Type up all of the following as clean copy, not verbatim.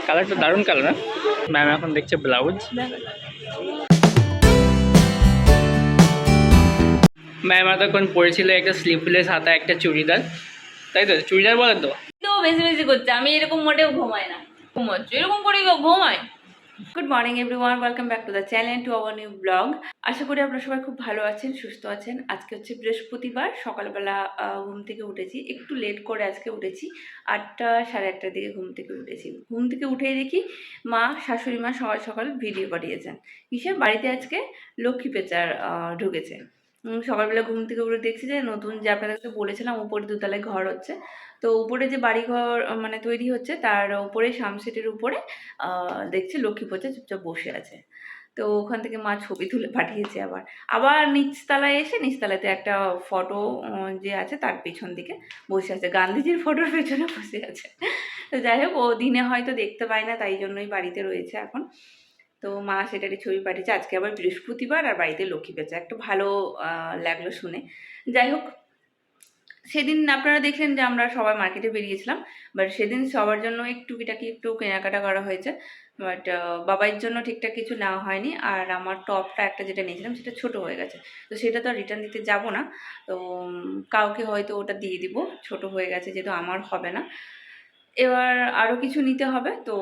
কালারটা দারুণ কালার না? ম্যাম এখন দেখছে ব্লাউজ। ম্যাম এতক্ষণ পরেছিল একটা স্লিভলেস হাতা একটা চুড়িদার, তাই তো? চুড়িদার বলে তো? তো বেশি বেশি করছে, আমি এরকম মোটেও ঘুমাই না। ঘুমাচ্ছি এরকম করে ঘুমায়। Good morning everyone, welcome back to the channel, to our new blog. আশা করি আপনারা সবাই খুব ভালো আছেন, সুস্থ আছেন। আজকে হচ্ছে বৃহস্পতিবার, সকালবেলা ঘুম থেকে উঠেছি, একটু লেট করে আজকে উঠেছি। 8টা সাড়ে 8টার দিকে ঘুম থেকে উঠেছি। ঘুম থেকে উঠেই দেখি মা, শাশুড়ি মা সকাল সকাল ভিডিও পাঠিয়েছেন। কিসের? বাড়িতে আজকে লক্ষ্মী পেঁচার ঢুকেছে। সকালবেলা ঘুম থেকে উঠে দেখছি যে নতুন, যে আপনাদেরকে বলেছিলাম উপরে দোতলায় ঘর হচ্ছে, তো উপরে যে বাড়ি ঘর মানে তৈরি হচ্ছে তার উপরে সামসেটের উপরে দেখছি লক্ষ্মী পেঁচা চুপচাপ বসে আছে। তো ওখান থেকে মা ছবি তুলে পাঠিয়েছে। আবার নিচতলায় এসে, নিচতলাতে একটা ফটো যে আছে তার পেছন দিকে বসে আছে, গান্ধীজির ফটোর পেছনে বসে আছে। তো যাই হোক, ও দিনে হয়তো দেখতে পায় না, তাই জন্যই বাড়িতে রয়েছে এখন। তো মা সেটারই ছবি পাঠিয়েছে। আজকে আবার বৃহস্পতিবার আর বাড়িতে লক্ষ্মী পেঁচা, একটু ভালো লাগলো শুনে। যাই হোক, সেদিন আপনারা দেখলেন যে আমরা সবাই মার্কেটে বেরিয়েছিলাম, বাট সেদিন সবার জন্য টুকিটাকি একটু কেনাকাটা করা হয়েছে, বাট বাবার জন্য ঠিকঠাক কিছু নেওয়া হয়নি। আর আমার টপটা একটা যেটা নিয়েছিলাম সেটা ছোট হয়ে গেছে, তো সেটা তো রিটার্ন দিতে যাব না, তো কাউকে হয়তো ওটা দিয়ে দিব, ছোট হয়ে গেছে যেহেতু আমার হবে না। এবার আরও কিছু নিতে হবে, তো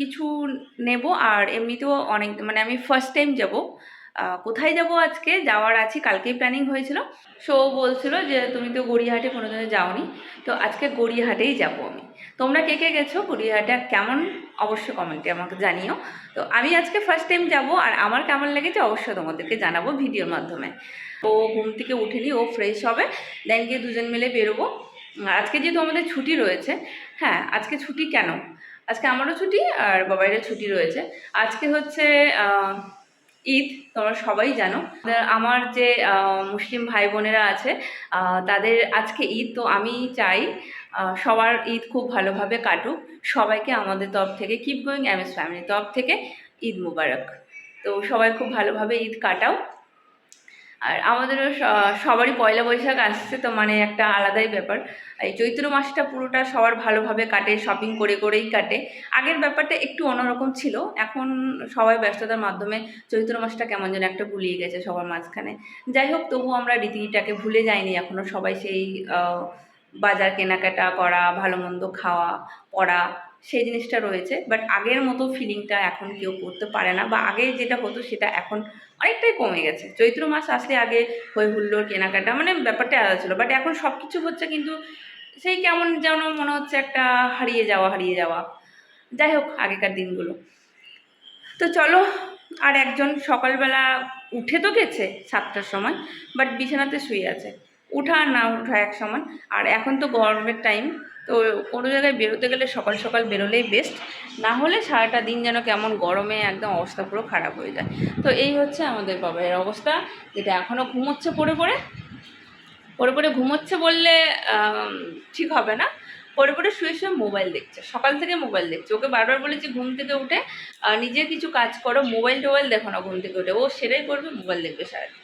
কিছু নেব। আর এমনিতেও অনেক, মানে আমি ফার্স্ট টাইম যাব। কোথায় যাব আজকে যাওয়ার আছে, কালকেই প্ল্যানিং হয়েছিল। সো বলছিল যে তুমি তো গড়িয়াহাটে কোনোদিনও যাওনি, তো আজকে গড়িয়াহাটেই যাব আমি। তোমরা কে কে গেছো গড়িয়াহাটে, আর কেমন অবশ্যই কমেন্টে আমাকে জানিও। তো আমি আজকে ফার্স্ট টাইম যাব, আর আমার কেমন লেগেছে অবশ্যই তোমাদেরকে জানাবো ভিডিওর মাধ্যমে। ও ঘুম থেকে উঠেনি, ও ফ্রেশ হবে, দেন গিয়ে দুজন মিলে বেরোবো। আজকে যেহেতু আমাদের ছুটি রয়েছে, হ্যাঁ আজকে ছুটি কেন, আজকে আমারও ছুটি আর বাবাইরও ছুটি রয়েছে। আজকে হচ্ছে ঈদ, তোমরা সবাই জানো। আমার যে মুসলিম ভাই বোনেরা আছে তাদের আজকে ঈদ, তো আমি চাই সবার ঈদ খুব ভালোভাবে কাটুক। সবাইকে আমাদের তরফ থেকে, কিপ গোয়িং এমএস ফ্যামিলির তরফ থেকে ঈদ মুবারক। তো সবাই খুব ভালোভাবে ঈদ কাটাও। আর আমাদেরও সবারই পয়লা বৈশাখ আসছে, তো মানে একটা আলাদাই ব্যাপার। এই চৈত্র মাসটা পুরোটা সবার ভালোভাবে কাটে, শপিং করে করেই কাটে। আগের ব্যাপারটা একটু অন্যরকম ছিল, এখন সবাই ব্যস্ততার মাধ্যমে চৈত্র মাসটা কেমন যেন একটা ভুলিয়ে গেছে সবার মাঝখানে। যাই হোক, তবু আমরা রীতিটাকে ভুলে যাইনি এখনও, সবাই সেই বাজার কেনাকাটা করা, ভালো মন্দ খাওয়া পড়া, সেই জিনিসটা রয়েছে। বাট আগের মতো ফিলিংটা এখন কেউ করতে পারে না, বা আগে যেটা হতো সেটা এখন অনেকটাই কমে গেছে। চৈত্র মাস আসলে আগে হই হুল্লোড় কেনাকাটা মানে ব্যাপারটা আলাদা ছিল, বাট এখন সব কিছু হচ্ছে কিন্তু সেই কেমন যেন মনে হচ্ছে একটা হারিয়ে যাওয়া হারিয়ে যাওয়া। যাই হোক, আগেকার দিনগুলো। তো চলো, আর একজন সকালবেলা উঠে তো গেছে 7টার সময়, বাট বিছানাতে শুয়ে আছে, উঠা আর না উঠা এক সমান। আর এখন তো গরমের টাইম, তো কোনো জায়গায় বেরোতে গেলে সকাল সকাল বেরোলেই বেস্ট, না হলে সারাটা দিন যেন কেমন গরমে একদম অবস্থা পুরো খারাপ হয়ে যায়। তো এই হচ্ছে আমাদের বাবার অবস্থা, যেটা এখনও ঘুমোচ্ছে পড়ে পড়ে। পড়ে পড়ে ঘুমোচ্ছে বললে ঠিক হবে না, পড়ে পড়ে শুয়ে শুয়ে মোবাইল দেখছে, সকাল থেকে মোবাইল দেখছে। ওকে বারবার বলেছি ঘুম থেকে উঠে নিজের কিছু কাজ করো, মোবাইল টোবাইল দেখো না ঘুম থেকে উঠে, ও সেটাই করবে, মোবাইল দেখবে সারাদিন।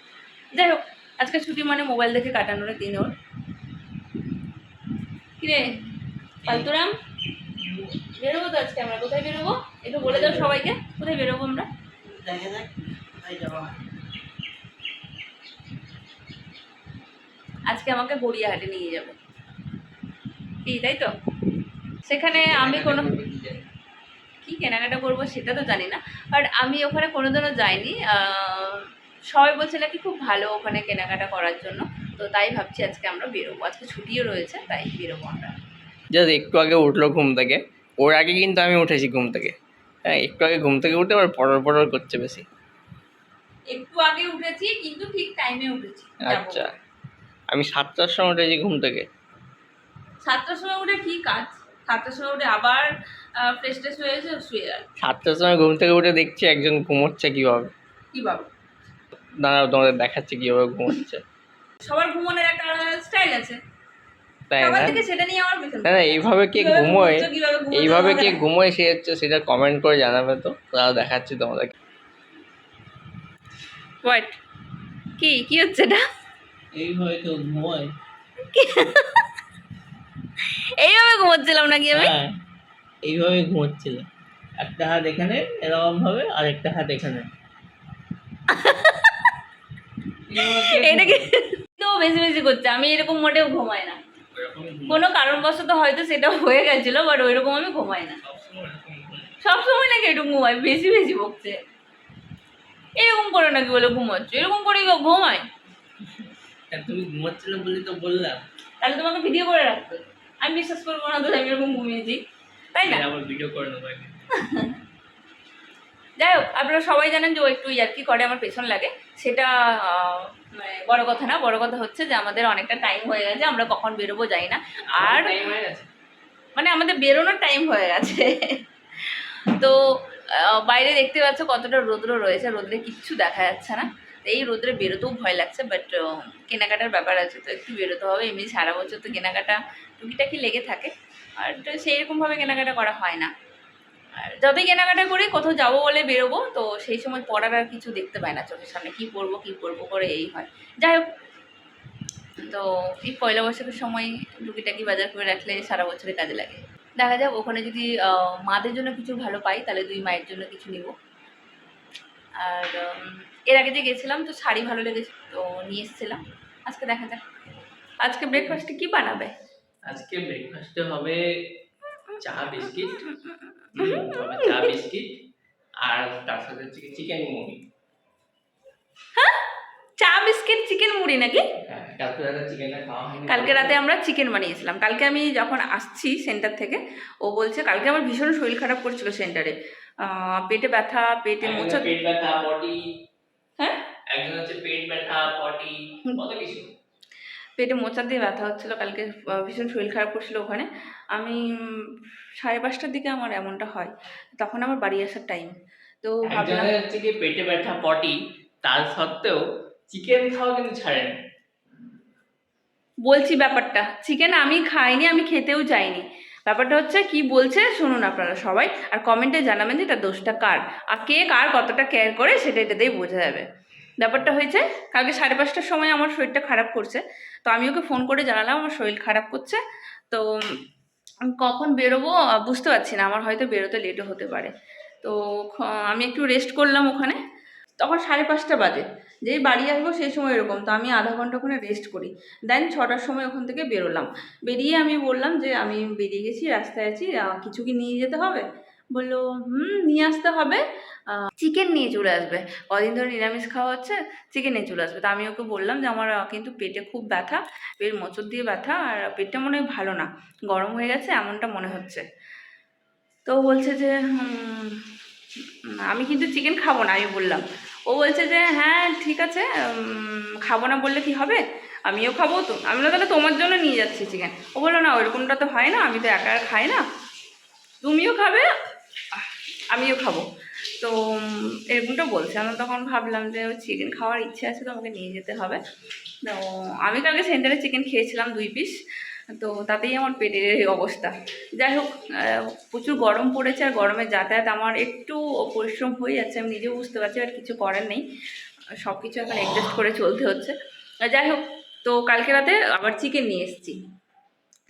যাই হোক, আজকে ছুটি মানে মোবাইল দেখে কাটানোর দিন ওর। কিরে ফালতুরাম, বেরোবো তো আজকে আমরা, কোথায় বেরোবো একটু বলে দাও সবাইকে, কোথায় বেরোবো আমরা? আজকে আমাকে গড়িয়াহাটে নিয়ে যাবে, কি তাই তো? সেখানে আমি কোনো কি কেনাকাটা করবো সেটা তো জানি না, বাট আমি ওখানে কোনোদিনও যাইনি। সবাই বলছে নাকি খুব ভালো ওখানে কেনাকাটা করার জন্য, তো তাই ভাবছি আজকে আমরা বেরোবো, আজকে ছুটিও রয়েছে তাই বেরোবো আমরা। জাস্ট একটু আগে উঠলো ঘুম থেকে, ওর আগে কিন্তু আমি উঠেছি ঘুম থেকে। হ্যাঁ, একটু আগে ঘুম থেকে উঠে আবার পড়র পড়র করছে বেশি। একটু আগে উঠেছি কিন্তু ঠিক টাইমে উঠেছি। আচ্ছা, আমি 7টার সময় উঠেছি ঘুম থেকে। 7টার সময় উঠে কি কাজ? 7টার সময় উঠে আবার ফ্রেশ ট্রেশ হয়ে এসে শুয়ে গেল। 7টার সময় ঘুম থেকে উঠে দেখছি একজন ঘুমোচ্ছে কীভাবে। কীভাবে? দাঁড়াও, তোমাদের দেখাচ্ছে কীভাবে ঘুমোচ্ছে। সবার ঘুমানোর একটা আলাদা স্টাইল আছে, তাই সবার না? থেকে সেটা নিয়ে আমার পেছনে। না না, এইভাবে কে ঘুমোয়, এইভাবে কে ঘুমোয় সে হচ্ছে, সেটা কমেন্ট করে জানাবে তো, তারা দেখাচ্ছি তোমাদেরকে। হোয়াট, কি কি হচ্ছে এটা? এইভাবে কেউ ঘুমোয়? এইভাবে ঘুমোচ্ছিলাম নাকি আমি? এইভাবে ঘুমোচ্ছিল, একটা হাত এখানে এরকম ভাবে আর একটা হাত এখানে। এটা কি তো বেশি বেশি করছে, আমি এরকম মোটেও ঘুমাই না। কোনো কারণবশত হয়তো সেটা হয়ে গেছিল, বাট ওইরকম আমি ঘুমাই না। সবসময় নাকি একটু ঘুমাই, বেশি বেশি বকছে। এরকম করে নাকি বলে ঘুমাচ্ছ, এরকম করে ঘুমাই। তুমি ঘুমাচ্ছিল বলে তো বললাম। তাহলে তোমাকে ভিডিও করে রাখতো, আমি বিশ্বাস করবো না তো আমি এরকম ঘুমিয়েছি, তাই না? আবার ভিডিও করে নেবো। যাই হোক, আপনারা সবাই জানেন যে ও একটু ইয়ার্কি করে, আমার পেছন লাগে। সেটা মানে বড় কথা না, বড় কথা হচ্ছে যে আমাদের অনেকটা টাইম হয়ে গেছে, আমরা কখন বেরোবো যাই না। আর মানে আমাদের বেরোনোর টাইম হয়ে গেছে। তো বাইরে দেখতে পাচ্ছ কতটা রৌদ্র রয়েছে, রোদ্রে কিচ্ছু দেখা যাচ্ছে না। এই রোদ্রে বেরোতেও ভয় লাগছে, বাট কেনাকাটার ব্যাপার আছে তো একটু বেরোতে হবে। এমনি সারা বছর তো কেনাকাটা টুকিটাকি লেগে থাকে, আর সেইরকমভাবে কেনাকাটা করা হয় না। আর যতই কেনাকাটা করি, কোথাও যাবো বলে বেরোবো, তো সেই সময় পড়ার আর কিছু দেখতে পায় না চোখের সামনে, কী পরবো করে এই হয়। যাই হোক, তো এই পয়লা বৈশাখের সময় টুকিটাকি বাজার করে রাখলে সারা বছরে কাজে লাগে। দেখা যাক, ওখানে যদি মাদের জন্য কিছু ভালো পাই তাহলে 2 মায়ের জন্য কিছু নিব। আর এর আগে যে গেছিলাম তো শাড়ি ভালো লেগেছে, তো নিয়ে এসেছিলাম। আজকে দেখা যাক আজকে ব্রেকফাস্টে কি বানাবে। আজকে ব্রেকফাস্টে হবে চা বিস্কিট, চা বিস্কিট আর তার সাথে চিকেন মুড়ি। হ্যাঁ, চা বিস্কিট চিকেন মুড়ি নাকি? কালকে রাতে চিকেনটা খাওয়া হয়নি। কালকে রাতে আমরা চিকেন বানিয়েছিলাম। কালকে আমি যখন আসছি সেন্টার থেকে, ও বলছে কালকে আমার ভীষণ শরীর খারাপ করছিল সেন্টারে, পেটে ব্যথা, পেটে মোচা, পেট ব্যথা, পটি। হ্যাঁ, একজন হচ্ছে পেট ব্যথা, পটি, কত কিছু। পেটে মোচা দিয়ে ব্যথা হচ্ছিলো কালকে, ভীষণ শরীর খারাপ করছিল ওখানে। আমি 5:30টার দিকে আমার এমনটা হয়, তখন আমার বাড়ি আসার টাইম। তো ভাবলাম হচ্ছে কি পেটে ব্যথা, পটি, তার সত্ত্বেও চিকেন খাওয়া কিন্তু ছাড়েন। বলছি ব্যাপারটা, চিকেন আমি খাইনি, আমি খেতেও চাইনি। ব্যাপারটা হচ্ছে কি বলছে শুনুন আপনারা সবাই, আর কমেন্টে জানাবেন যে এটা দোষটা কার, আর কে কার কতটা কেয়ার করে সেটা এটাতেই বোঝা যাবে। ব্যাপারটা হয়েছে কালকে 5:30টার সময় আমার শরীরটা খারাপ করছে, তো আমি ওকে ফোন করে জানালাম আমার শরীর খারাপ করছে, তো কখন বেরোবো বুঝতে পারছি না, আমার হয়তো বেরোতে লেটও হতে পারে। তো আমি একটু রেস্ট করলাম ওখানে, তখন 5:30 বাজে, যেই বাড়ি আসবো সেই সময় এরকম, তো আমি আধা ঘন্টা ওখানে রেস্ট করি। দেন 6টার সময় ওখান থেকে বেরোলাম। বেরিয়ে আমি বললাম যে আমি বেরিয়ে গেছি, রাস্তায় আছি, কিছু কি নিয়ে যেতে হবে? বললো নিয়ে আসতে হবে, চিকেন নিয়ে চলে আসবে, কদিন ধরে নিরামিষ খাওয়া হচ্ছে, চিকেন নিয়ে চলে আসবে। তো আমি ওকে বললাম যে আমার কিন্তু পেটে খুব ব্যথা, পেট মোচড় দিয়ে ব্যথা, আর পেটটা মনে হয় ভালো না, গরম হয়ে গেছে এমনটা মনে হচ্ছে। তো বলছে যে আমি কিন্তু চিকেন খাবো না, আমি বললাম। ও বলছে যে হ্যাঁ ঠিক আছে, খাবো না বললে কি হবে, আমিও খাবো তো। আমি বললাম তাহলে তোমার জন্য নিয়ে যাচ্ছি চিকেন। ও বললো না ওইরকমটা তো হয় না, আমি তো একা আর খাই না, তুমিও খাবে আমিও খাবো। তো এরকমটা বলছে। আমি তখন ভাবলাম যে চিকেন খাওয়ার ইচ্ছে আছে, তো আমাকে নিয়ে যেতে হবে। তো আমি কালকে সেন্টারে চিকেন খেয়েছিলাম 2 পিস, তো তাতেই আমার পেটের এই অবস্থা। যাই হোক, প্রচুর গরম পড়েছে, আর গরমের যাতায়াত আমার একটু পরিশ্রম হয়ে যাচ্ছে, আমি নিজেও বুঝতে পারছি, আর কিছু করার নেই, সব কিছু এখন অ্যাডজাস্ট করে চলতে হচ্ছে। যাই হোক, তো কালকে রাতে আবার চিকেন নিয়ে এসেছি।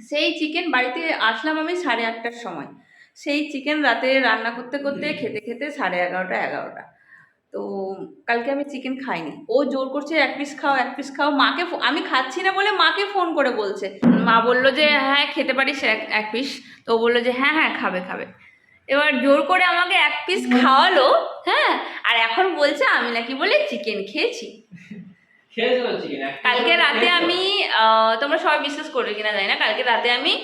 সেই চিকেন বাড়িতে আসলাম আমি 8:30টার সময়, সেই চিকেন রাতে রান্না করতে করতে খেতে খেতে 11:30 তো কালকে আমি চিকেন খাইনি। ও জোর করছে 1 পিস খাও 1 পিস খাও, মাকে আমি খাচ্ছি না বলে মাকে ফোন করে বলছে। মা বললো যে হ্যাঁ খেতে পারিস 1 পিস, তো ও বললো যে হ্যাঁ হ্যাঁ খাবে খাবে। এবার জোর করে আমাকে 1 পিস খাওয়ালো, হ্যাঁ, আর এখন বলছে আমি নাকি বলে চিকেন খেয়েছি। কালকে রাতে আমি তোমরা সবাই বিশ্বাস করবে কিনা জানি না, কালকে রাতে আমি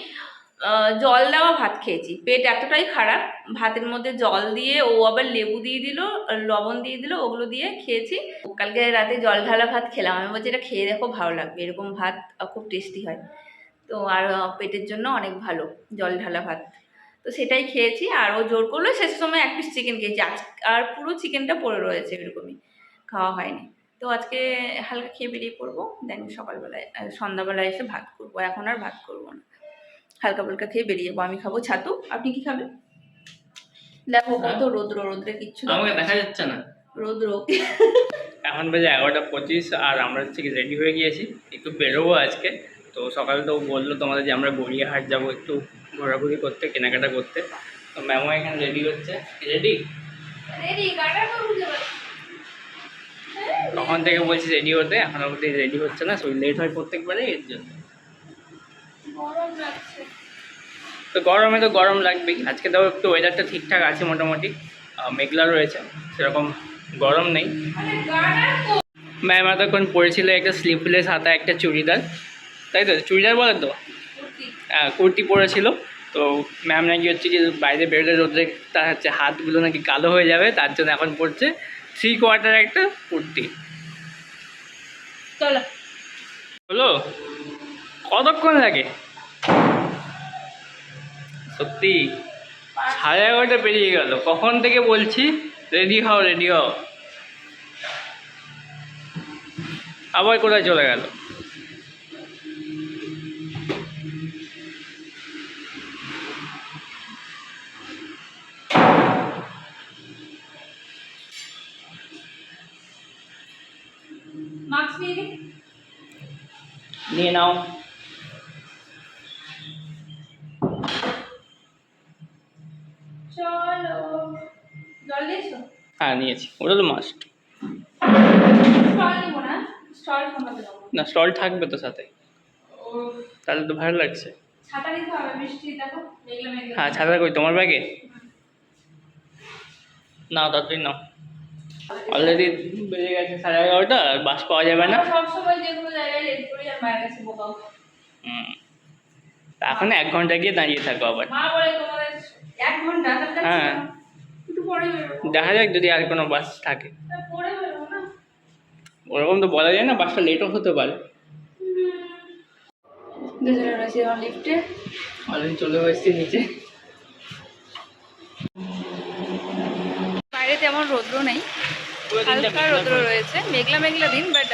জল দেওয়া ভাত খেয়েছি। পেট এতটাই খারাপ, ভাতের মধ্যে জল দিয়ে ও আবার লেবু দিয়ে দিল, লবণ দিয়ে দিল, ওগুলো দিয়ে খেয়েছি। কালকে রাতে জল ঢালা ভাত খেলাম, আমি বলছি এটা খেয়ে দেখো ভালো লাগবে, এরকম ভাত খুব টেস্টি হয়, তো আর পেটের জন্য অনেক ভালো জল ঢালা ভাত। তো সেটাই খেয়েছি, আর ও জোর করলো শেষের সময় 1 পিস চিকেন খেয়েছি, আর পুরো চিকেনটা পড়ে রয়েছে, এরকমই খাওয়া হয়নি। তো আজকে হালকা খেয়ে বেরিয়ে পড়বো, দেন সকালবেলায় সন্ধ্যাবেলায় এসে ভাত করবো, এখন আর ভাত করবো না, হালকা ফুলকা খেয়ে বেরিয়ে যাবো। আমি খাবো ছাতু, আপনি কি খাবেন? দেখো কত রৌদ্র, রৌদ্রে কিচ্ছু আমাকে দেখা যাচ্ছে না, রৌদ্র। এখন বাজে 11:25 আর আমরা হচ্ছে কি রেডি হয়ে গিয়েছি, একটু বেরোবো আজকে। তো সকালে তো বললো তোমাদের যে আমরা গড়িয়াহাট যাবো একটু ঘোরাঘুরি করতে, কেনাকাটা করতে। তো ম্যামও এখানে রেডি হচ্ছে। রেডি তখন থেকে বলছি রেডি হতে, এখন অবধি রেডি হচ্ছে না, শরীর লেট হয় প্রত্যেকবারে, এর জন্য। তো গরমে তো গরম লাগবেই। আজকে তো একটু ওয়েদারটা ঠিকঠাক আছে মোটামুটি, মেঘলা রয়েছে, সেরকম গরম নেই। ম্যাম এতক্ষণ পরেছিল একটা স্লিভলেস হাতা একটা চুড়িদার, তাই তো? চুড়িদার বলে তো, হ্যাঁ কুর্তি পরেছিল। তো ম্যাম নাকি হচ্ছে কি বাইরে বেরোলে রোদে তার হচ্ছে হাতগুলো নাকি কালো হয়ে যাবে, তার জন্য এখন পরছে 3/4 একটা কুর্তি। চলো হলো, কতক্ষণ লাগে সত্যি? 11:30 পেরিয়ে গেল, কখন থেকে বলছি রেডি হও রেডি হও, আবার কোথায় চলে গেল? মাস্ক নিয়ে নাও। চলো, জল দিয়েছো? হ্যাঁ নিয়েছি, ওটা তো মাস্ট। স্টল নিবো না, স্টল সামলাতে যাবো না স্টল থাকবে তো সাথে, তাহলে তো ভালো লাগছে। ছাতা নিতে হবে, বৃষ্টি দেখো মেঘলা মেঘলা। হ্যাঁ ছাতা কই তোমার ব্যাগে? নাও তাড়াতাড়ি নাও, অলরেডি বেজে গেছে 11:30, আর বাস পাওয়া যাবে না। সবসময় যেগুলো জায়গায় লেট করি আর মায়ের কাছে বোকাও। এখন 1 ঘন্টা গিয়ে দাঁড়িয়ে থাকো আবার। মা বলে তোমাদের 1 ঘন্টা, তাহলে হ্যাঁ একটু পরে বেরোবো। দেখা যাক যদি আর কোনো বাস থাকে, পরে বেরোবো না। ওরকম তো বলা যায় না, বাসটা লেটও হতে পারে। দুজনে রয়েছে আমার লিফটে। অলরেডি চলে এসেছি নিচে। বাইরে তেমন রৌদ্র নেই, হালকা রৌদ্র রয়েছে, মেঘলা মেঘলা দিন, বাট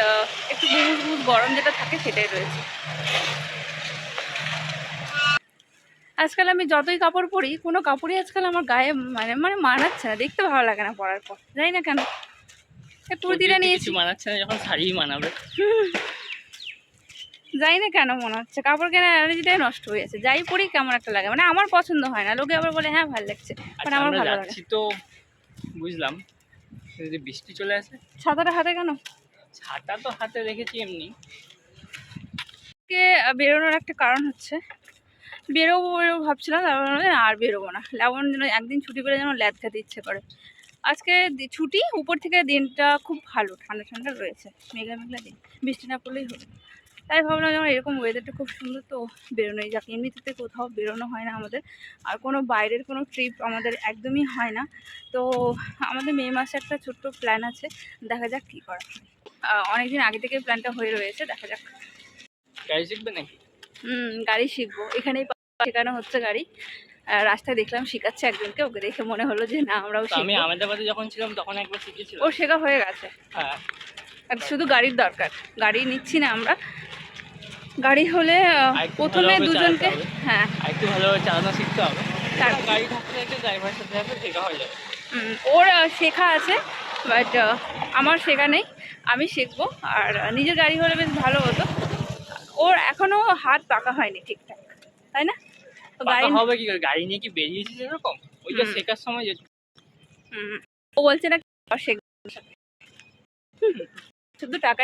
একটু গুমুট গুমুট গরম যেটা থাকে সেটাই রয়েছে। আজকাল আমি যতই কাপড় পরি, কোনো কাপড়ই আজকাল আমার গায়ে মানে মানে মানাচ্ছে না, দেখতে ভালো লাগে না পরার পর, জানি না কেন। কুর্তিটা নিয়েছি, মানাচ্ছে না যখন শাড়ি মানাবে, জানি না কেন মনে হচ্ছে কাপড় কেনার এনার্জিটাই নষ্ট হয়ে যাচ্ছে। যাই পরি কেমন একটা লাগে, মানে আমার পছন্দ হয় না, লোকে আবার বলে হ্যাঁ ভালো লাগছে, মানে আমার ভালো লাগে। তো বুঝলাম, যদি বৃষ্টি চলে আসে। ছাতাটা হাতে কেন? ছাতা তো হাতে রেখেছি এমনি। বেরোনোর একটা কারণ হচ্ছে, বেরোবো বেরোবো ভাবছিলাম, তারপর আর বেরোবো না, লাবণ যেন একদিন ছুটি পেলে যেন ল্যাদ খেতে ইচ্ছে করে। আজকে ছুটি, উপর থেকে দিনটা খুব ভালো, ঠান্ডা ঠান্ডা রয়েছে, মেঘলা মেঘলা দিন, বৃষ্টি না পড়লেই হলো। তাই ভাবলাম যেমন এরকম ওয়েদারটা খুব সুন্দর, তো বেরোনোই যাক। এমনিতে কোথাও বেরোনো হয় না আমাদের, আর কোনো বাইরের কোনো ট্রিপ আমাদের একদমই হয় না। তো আমাদের মে মাসে একটা ছোট্ট প্ল্যান আছে, দেখা যাক কী করা হয়। অনেকদিন আগে থেকে প্ল্যানটা হয়ে রয়েছে, দেখা যাক। গাড়ি শিখবে নাকি? গাড়ি শিখবো, এখানেই শেখানো হচ্ছে গাড়ি। রাস্তায় দেখলাম শেখাচ্ছে একজনকে, ওকে দেখে মনে হলো যে না আমরাও শিখবো। আমি আহমেদাবাদে যখন ছিলাম তখন একবার শিখেছিলাম। ও শেখা হয়ে গেছে, হ্যাঁ শুধু গাড়ির দরকার। গাড়ি নিচ্ছি না আমরা, গাড়ি হলে প্রথমে দুজনকে, হ্যাঁ একটু ভালোভাবে চালানো শিখতে হবে, গাড়ি থাকলে একটা ড্রাইভারের সাথে সাথে শেখা হয়ে যাবে। ওর শেখা আছে, বাট আমার শেখা নেই, আমি শিখবো। আর নিজের গাড়ি হলে বেশ ভালো হতো। ওর এখনো হাত পাকা হয়নি ঠিকঠাক, তাই না? তো গাড়ি হবে কি করে, গাড়ি নিয়ে কি বেরিয়েছিস এরকম? ওই যে শেখার সময় যে ও বলছে না শুধু টাকা।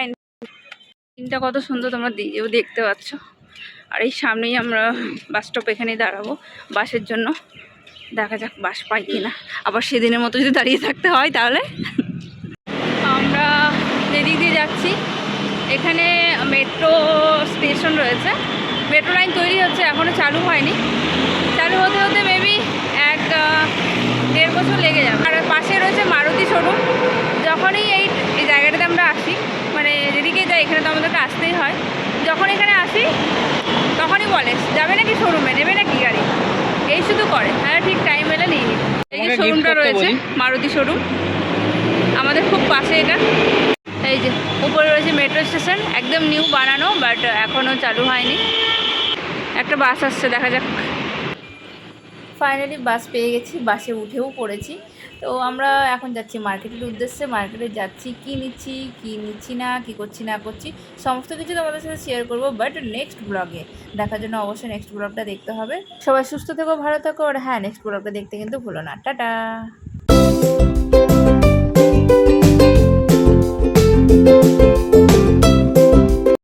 দিনটা কত সুন্দর তোমরা দিয়েও দেখতে পাচ্ছ। আর এই সামনেই আমরা বাস স্টপ, এখানেই দাঁড়াবো বাসের জন্য। দেখা যাক বাস পাই কিনা, আবার সেদিনের মতো যদি দাঁড়িয়ে থাকতে হয় তাহলে। আমরা যেদিক দিয়ে যাচ্ছি, এখানে মেট্রো স্টেশন রয়েছে, মেট্রো লাইন তৈরি হচ্ছে, এখনও চালু হয়নি। চালু হতে হতে মেবি 1-1.5 বছর লেগে যাবে। আর পাশে রয়েছে মারুতি শোরুম। যখনই এই জায়গাটাতে আমরা আসি, মানে যেদিকে যাই, এখানে তো আমাদেরকে আসতেই হয়, যখন এখানে আসি তখনই বলে যাবে নাকি শোরুমে, নেবে নাকি গাড়ি, এই শুধু করে। হ্যাঁ ঠিক টাইম এলে নিয়ে নিই। এই যে শোরুমটা রয়েছে মারুতি শোরুম, আমাদের খুব পাশে এটা। এই যে উপরে রয়েছে মেট্রো স্টেশন, একদম নিউ বানানো, বাট এখনও চালু হয়নি। একটা বাস আসছে, দেখা যাক। ফাইনালি বাস পেয়ে গেছি, বাসে উঠেও পড়েছি। তো আমরা এখন যাচ্ছি মার্কেটের উদ্দেশ্যে। মার্কেটে যাচ্ছি, কী নিচ্ছি কী নিচ্ছি না, কী করছি না করছি সমস্ত কিছু তোমাদের সাথে শেয়ার করবো, বাট নেক্সট ব্লগে। দেখার জন্য অবশ্যই নেক্সট ব্লগটা দেখতে হবে। সবাই সুস্থ থেকো, ভালো থেকো, আর হ্যাঁ, নেক্সট ব্লগটা দেখতে কিন্তু ভুলো না। টাটা।